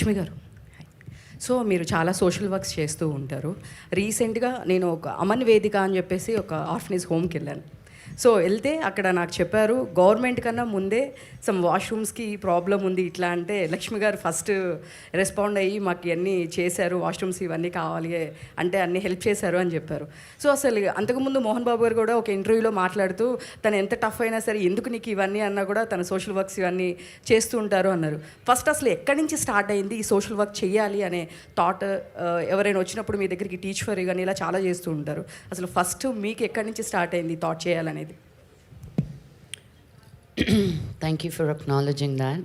లక్ష్మి గారు, సో మీరు చాలా సోషల్ వర్క్స్ చేస్తూ ఉంటారు. రీసెంట్గా నేను ఒక అమన్ వేదిక అని చెప్పేసి ఒక ఆర్ఫనేజ్ హోమ్కి వెళ్ళాను. సో వెళ్తే అక్కడ నాకు చెప్పారు, గవర్నమెంట్ కన్నా ముందే సమ్ వాష్రూమ్స్కి ప్రాబ్లం ఉంది ఇట్లా అంటే లక్ష్మి గారు ఫస్ట్ రెస్పాండ్ అయ్యి మాకు ఇవన్నీ చేశారు, వాష్రూమ్స్ ఇవన్నీ కావాలి అంటే అన్నీ హెల్ప్ చేశారు అని చెప్పారు. సో అసలు అంతకుముందు మోహన్ బాబు గారు కూడా ఒక ఇంటర్వ్యూలో మాట్లాడుతూ తను ఎంత టఫ్ అయినా సరే ఎందుకు నీకు ఇవన్నీ అన్నా కూడా తన సోషల్ వర్క్స్ ఇవన్నీ చేస్తూ ఉంటారు అన్నారు. ఫస్ట్ అసలు ఎక్కడి నుంచి స్టార్ట్ అయింది ఈ సోషల్ వర్క్ చేయాలి అనే థాట్? ఎవరైనా వచ్చినప్పుడు మీ దగ్గరికి టీచ్ ఫర్ కానీ ఇలా చాలా చేస్తూ ఉంటారు. అసలు ఫస్ట్ మీకు ఎక్కడి నుంచి స్టార్ట్ అయింది థాట్ చేయాలనేది? Thank you for acknowledging that.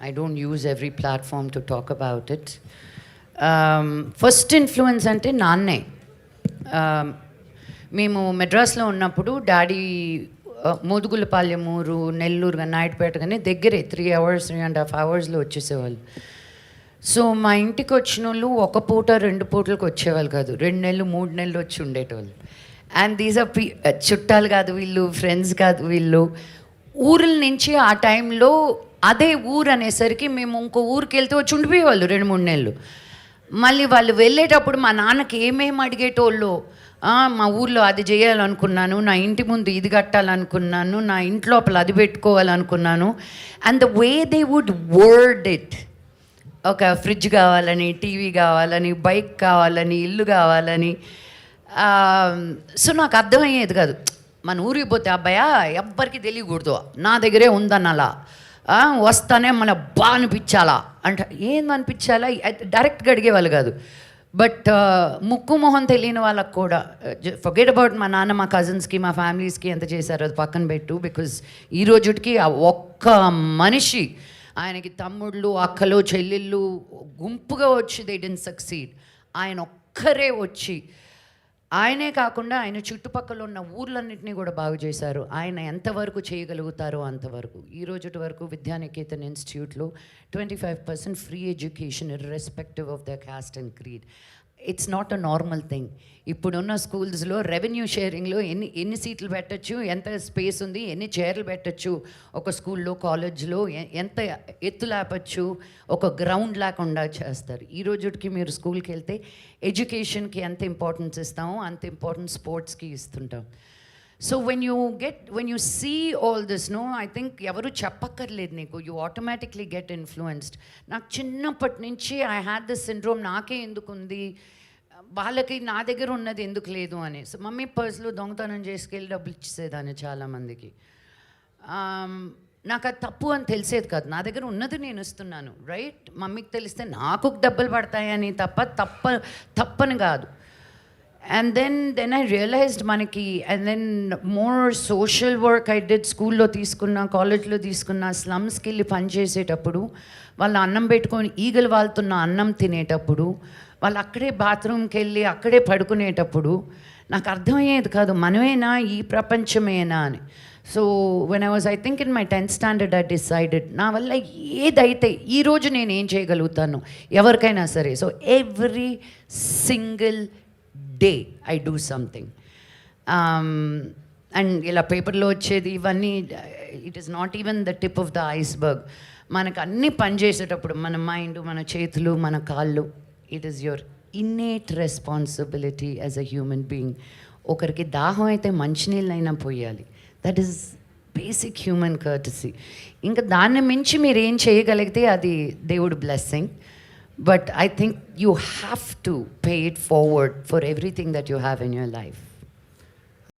I don't use every platform to talk about it. First influence ante nanne. మేము మెడ్రాస్లో ఉన్నప్పుడు డాడీ మోదుగులపాలెం ఊరు, నెల్లూరు, నాయుడుపేట కానీ దగ్గరే 3.5 అవర్స్లో వచ్చేసేవాళ్ళు. సో మా ఇంటికి వచ్చిన వాళ్ళు ఒక పూట 2 పూటలకు వచ్చేవాళ్ళు కాదు, 2 నెలలు 3 నెలలు వచ్చి ఉండేటోళ్ళు. అండ్ దీస్ ఆర్ చుట్టాలు కాదు వీళ్ళు, ఫ్రెండ్స్ కాదు వీళ్ళు, ఊర్ల నుంచి ఆ టైంలో అదే ఊరు అనేసరికి మేము ఇంకో ఊరికి వెళ్తే వచ్చి ఉండిపోయేవాళ్ళు 2-3 నెలలు. మళ్ళీ వాళ్ళు వెళ్ళేటప్పుడు మా నాన్నకి ఏమేమి అడిగేటోళ్ళు, మా ఊర్లో అది చేయాలనుకున్నాను, నా ఇంటి ముందు ఇది కట్టాలనుకున్నాను, నా ఇంటి లోపల అది పెట్టుకోవాలనుకున్నాను. And the way they would word it, ఒక ఫ్రిడ్జ్ కావాలని, టీవీ కావాలని, బైక్ కావాలని, ఇల్లు కావాలని. సో నాకు అర్థమయ్యేది కాదు. మన ఊరికి పోతే అబ్బాయా ఎవ్వరికి తెలియకూడదు, నా దగ్గరే ఉందన్న అలా వస్తానే మన బాగా అనిపించాలా అంటే ఏందనిపించాలా డైరెక్ట్గా అడిగేవాళ్ళు కాదు. బట్ ముక్కు మొహం తెలియని వాళ్ళకు కూడా, ఫర్గెట్ అబౌట్ మా నాన్న, మా కజిన్స్కి, మా ఫ్యామిలీస్కి ఎంత చేశారో అది పక్కన పెట్టు. బికాజ్ ఈ రోజుకి ఆ ఒక్క మనిషి, ఆయనకి తమ్ముళ్ళు, అక్కలు, చెల్లెళ్ళు గుంపుగా వచ్చి దే డిడ్ంట్ సక్సీడ్. ఆయన ఒక్కరే వచ్చి, ఆయనే కాకుండా ఆయన చుట్టుపక్కల ఉన్న ఊర్లన్నింటినీ కూడా బాగు చేశారు. ఆయన ఎంతవరకు చేయగలుగుతారో అంతవరకు. ఈ రోజు వరకు విద్యానికేతన్ ఇన్స్టిట్యూట్లో 25% free education irrespective of the cost and creed. It's not a normal thing. ఇప్పుడున్న స్కూల్స్లో రెవెన్యూ షేరింగ్లో ఎన్ని సీట్లు పెట్టచ్చు, ఎంత స్పేస్ ఉంది, ఎన్ని చైర్లు పెట్టచ్చు, ఒక స్కూల్లో, కాలేజ్లో ఎంత ఎత్తు లేపచ్చు, ఒక గ్రౌండ్ లేకుండా చేస్తారు. ఈ రోజుకి మీరు స్కూల్కి వెళ్తే ఎడ్యుకేషన్కి ఎంత ఇంపార్టెన్స్ ఇస్తామో అంత ఇంపార్టెన్స్ స్పోర్ట్స్కి ఇస్తుంటాం. So when you see all this, no, I think ఎవరు చెప్పక్కర్లేదు నీకు, యూ ఆటోమేటిక్లీ గెట్ ఇన్ఫ్లుయెన్స్డ్. నాకు చిన్నప్పటి నుంచి ఐ హ్యాడ్ దిస్ సిండ్రోమ్, నాకే ఎందుకు ఉంది, వాళ్ళకి నా దగ్గర ఉన్నది ఎందుకు లేదు అని. సో మమ్మీ పర్స్లో దొంగతనం చేసుకెళ్ళి డబ్బులు ఇచ్చేసేదాన్ని చాలామందికి. నాకు అది తప్పు అని తెలిసేది కాదు, నా దగ్గర ఉన్నది నేను ఇస్తున్నాను, రైట్. మమ్మీకి తెలిస్తే నాకు డబ్బులు పడతాయని తప్పని కాదు. And then I realized మనకి, and then more social work I did, స్కూల్లో తీసుకున్నా, కాలేజ్లో తీసుకున్నా, స్లమ్స్కి వెళ్ళి పనిచేసేటప్పుడు, వాళ్ళు అన్నం పెట్టుకొని ఈగలు వాళ్తున్న అన్నం తినేటప్పుడు, వాళ్ళు అక్కడే బాత్రూమ్కి వెళ్ళి అక్కడే పడుకునేటప్పుడు నాకు అర్థమయ్యేది కాదు, మనమేనా ఈ ప్రపంచమేనా అని. So when I think in my 10th standard I decided, నా వల్ల ఏదైతే ఈరోజు నేను ఏం చేయగలుగుతాను ఎవరికైనా సరే. So every single day I do something. And ఇలా పేపర్లో వచ్చేది ఇవన్నీ, it is not even the tip of the iceberg. మనకు అన్నీ పనిచేసేటప్పుడు మన మైండ్, మన చేతులు, మన కాళ్ళు, it is your innate responsibility as a human being. ఒకరికి దాహం అయితే మంచినీళ్ళైనా పోయాలి, that is basic human courtesy. ఇంకా దాన్ని మించి మీరు ఏం చేయగలిగితే అది దేవుడి blessing. But I think you have to pay it forward for everything that you have in your life.